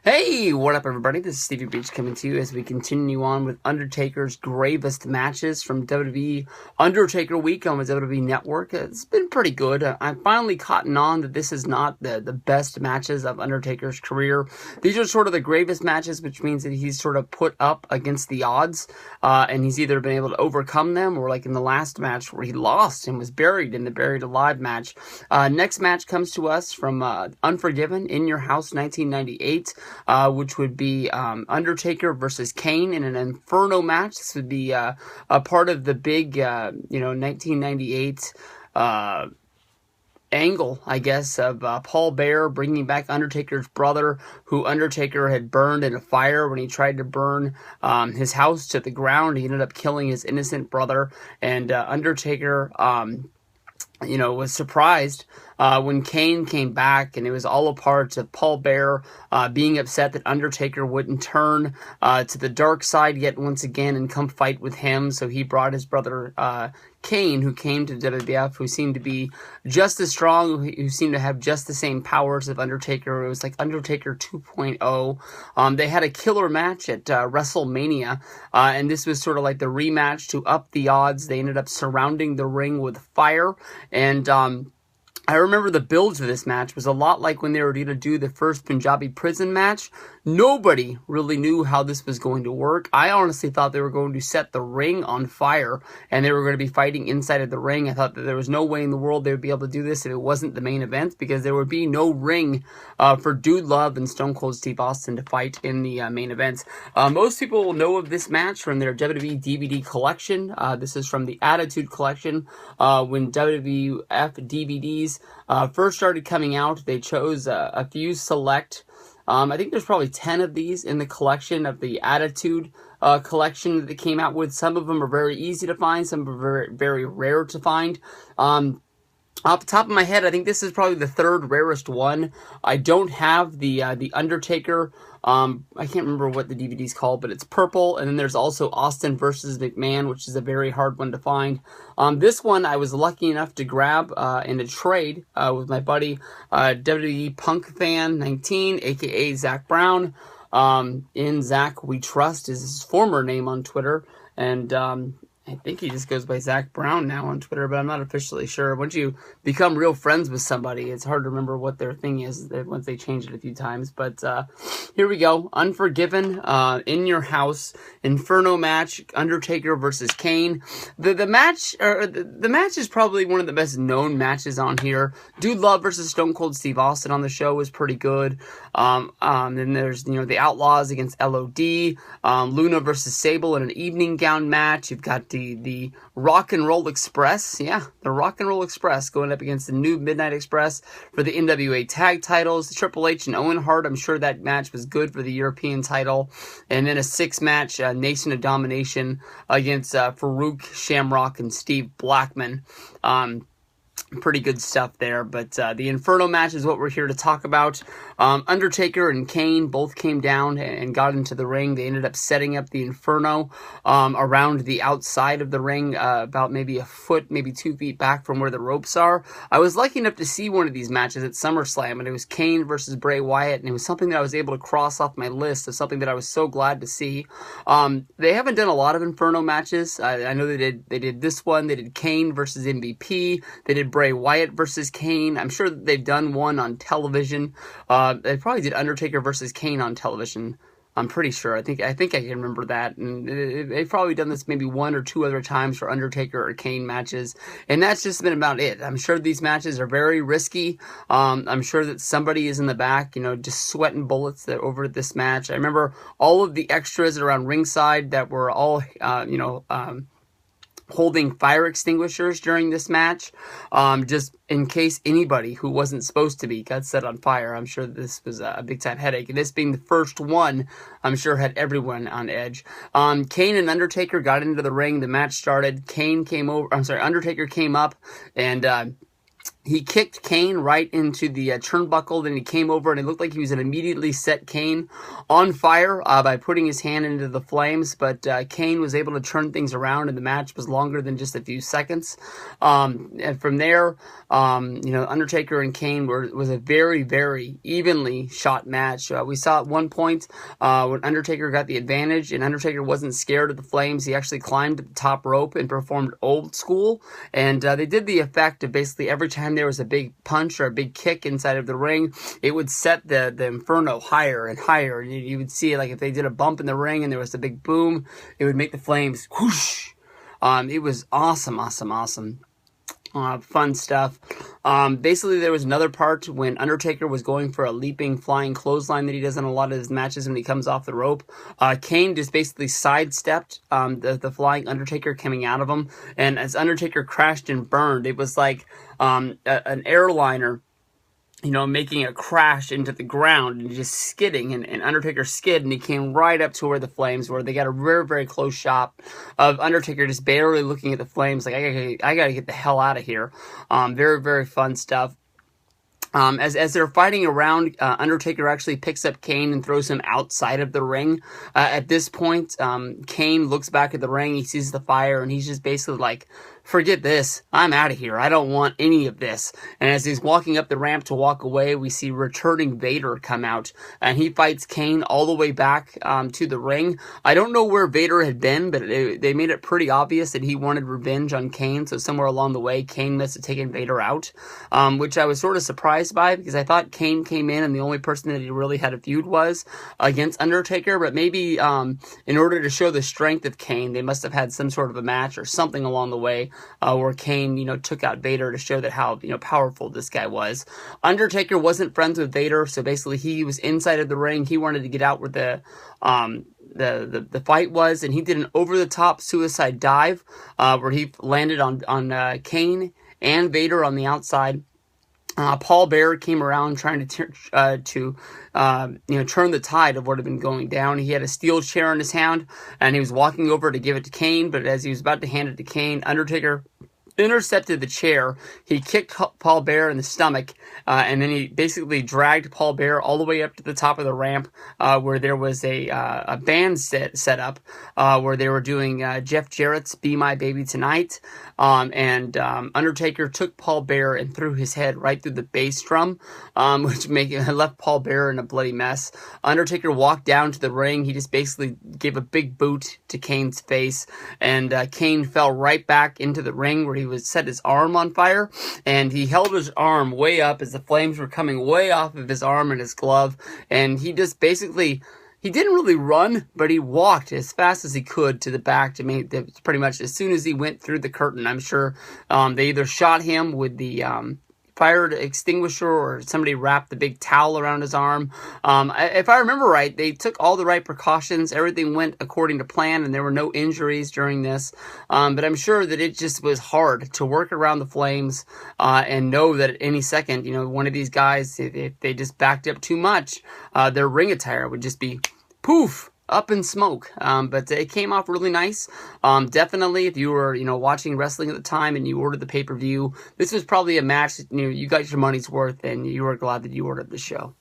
Hey, what up everybody? This is Stevie Beach coming to you as we continue on with Undertaker's gravest matches from WWE Undertaker Week on the WWE Network. It's been pretty good. I'm finally cotton on that this is not the best matches of Undertaker's career. These are sort of the gravest matches, which means that he's sort of put up against the odds, and he's either been able to overcome them, or like in the last match where he lost and was buried in the Buried Alive match. Next match comes to us from Unforgiven, In Your House 1998. Which would be Undertaker versus Kane in an Inferno match. This would be a part of the big, 1998 angle, I guess, of Paul Bearer bringing back Undertaker's brother, who Undertaker had burned in a fire when he tried to burn his house to the ground. He ended up killing his innocent brother, and Undertaker was surprised when Kane came back, and it was all a part of Paul Bearer being upset that Undertaker wouldn't turn to the dark side yet once again and come fight with him. So he brought his brother Kane, who came to WWF, who seemed to be just as strong, who seemed to have just the same powers of Undertaker. It was like Undertaker 2.0. They had a killer match at WrestleMania, and this was sort of like the rematch to up the odds. They ended up surrounding the ring with fire, and I remember the build to this match was a lot like when they were going to do the first Punjabi prison match. Nobody really knew how this was going to work. I honestly thought they were going to set the ring on fire and they were going to be fighting inside of the ring. I thought that there was no way in the world they would be able to do this if it wasn't the main event, because there would be no ring for Dude Love and Stone Cold Steve Austin to fight in the main events. Most people will know of this match from their WWE DVD collection. This is from the Attitude Collection. When WWF DVDs first started coming out, they chose a few select, I think there's probably 10 of these in the collection of the Attitude collection that they came out with. Some of them are very easy to find, some are very, very rare to find. Off the top of my head, I think this is probably the third rarest one. I don't have the Undertaker. I can't remember what the DVD's called, but it's purple. And then there's also Austin versus McMahon, which is a very hard one to find. This one I was lucky enough to grab in a trade with my buddy, WWE Punk Fan 19, aka Zach Brown. In Zach We Trust is his former name on Twitter, and I think he just goes by Zach Brown now on Twitter, but I'm not officially sure. Once you become real friends with somebody, it's hard to remember what their thing is once they change it a few times. But here we go. Unforgiven, In Your House, Inferno Match, Undertaker versus Kane. The match is probably one of the best known matches on here. Dude Love versus Stone Cold Steve Austin on the show was pretty good. Then there's the Outlaws against LOD, Luna versus Sable in an evening gown match. You've got the Rock and Roll Express, the Rock and Roll Express going up against the New Midnight Express for the NWA tag titles. Triple H and Owen Hart, I'm sure that match was good for the European title. And then a 6-match Nation of Domination against Farouk, Shamrock, and Steve Blackman. Pretty good stuff there, but the Inferno match is what we're here to talk about. Undertaker and Kane both came down and got into the ring. They ended up setting up the Inferno around the outside of the ring, about maybe a foot, maybe 2 feet back from where the ropes are. I was lucky enough to see one of these matches at SummerSlam, and it was Kane versus Bray Wyatt, and it was something that I was able to cross off my list of something that I was so glad to see. They haven't done a lot of Inferno matches. I know they did this one. They did Kane versus MVP. They did Bray Wyatt versus Kane. I'm sure that they've done one on television. They probably did Undertaker versus Kane on television. I'm pretty sure. I think I can remember that. And they've probably done this maybe 1 or 2 other times for Undertaker or Kane matches. And that's just been about it. I'm sure these matches are very risky. I'm sure that somebody is in the back, just sweating bullets over this match. I remember all of the extras around ringside that were all, holding fire extinguishers during this match, just in case anybody who wasn't supposed to be got set on fire. I'm sure this was a big-time headache, and this being the first one, I'm sure had everyone on edge. Kane and Undertaker got into the ring. The match started. Undertaker came up, and he kicked Kane right into the turnbuckle. Then he came over, and it looked like he was going to immediately set Kane on fire by putting his hand into the flames. But Kane was able to turn things around, and the match was longer than just a few seconds. And from there, Undertaker and Kane was a very, very evenly shot match. We saw at one point when Undertaker got the advantage, and Undertaker wasn't scared of the flames. He actually climbed the top rope and performed old school. And they did the effect of basically every time there was a big punch or a big kick inside of the ring, it would set the Inferno higher and higher. You would see, like, if they did a bump in the ring and there was a big boom, it would make the flames whoosh. It was awesome. Fun stuff. Basically, there was another part when Undertaker was going for a leaping, flying clothesline that he does in a lot of his matches when he comes off the rope. Kane just basically sidestepped the flying Undertaker coming out of him, and as Undertaker crashed and burned, it was like an airliner, making a crash into the ground and just skidding, and Undertaker skid, and he came right up to where the flames were. They got a very, very close shot of Undertaker just barely looking at the flames, like, I gotta get the hell out of here. Very, very fun stuff. As they're fighting around, Undertaker actually picks up Kane and throws him outside of the ring. At this point, Kane looks back at the ring, he sees the fire, and he's just basically like, forget this, I'm out of here, I don't want any of this. And as he's walking up the ramp to walk away, we see returning Vader come out, and he fights Kane all the way back to the ring. I don't know where Vader had been, but they made it pretty obvious that he wanted revenge on Kane, so somewhere along the way, Kane must have taken Vader out, which I was sort of surprised by, because I thought Kane came in and the only person that he really had a feud was against Undertaker, but maybe in order to show the strength of Kane, they must have had some sort of a match or something along the way where Kane, took out Vader to show that how, powerful this guy was. Undertaker wasn't friends with Vader, so basically he was inside of the ring. He wanted to get out where the fight was, and he did an over-the-top suicide dive where he landed on Kane and Vader on the outside. Paul Bearer came around trying to turn the tide of what had been going down. He had a steel chair in his hand, and he was walking over to give it to Kane, but as he was about to hand it to Kane, Undertaker intercepted the chair. He kicked Paul Bearer in the stomach, and then he basically dragged Paul Bearer all the way up to the top of the ramp, where there was a band set up, where they were doing Jeff Jarrett's "Be My Baby Tonight," and Undertaker took Paul Bearer and threw his head right through the bass drum, which left Paul Bearer in a bloody mess. Undertaker walked down to the ring. He just basically gave a big boot to Kane's face, and Kane fell right back into the ring where he set his arm on fire, and he held his arm way up as the flames were coming way off of his arm and his glove, and he just basically, he didn't really run, but he walked as fast as he could to the back to make pretty much as soon as he went through the curtain. I'm sure they either shot him with the fire extinguisher or somebody wrapped the big towel around his arm. If I remember right, they took all the right precautions. Everything went according to plan, and there were no injuries during this. But I'm sure that it just was hard to work around the flames and know that at any second, one of these guys, if they just backed up too much, their ring attire would just be poof, up in smoke. But it came off really nice. Definitely, if you were, watching wrestling at the time and you ordered the pay-per-view, this was probably a match that, you got your money's worth, and you were glad that you ordered the show.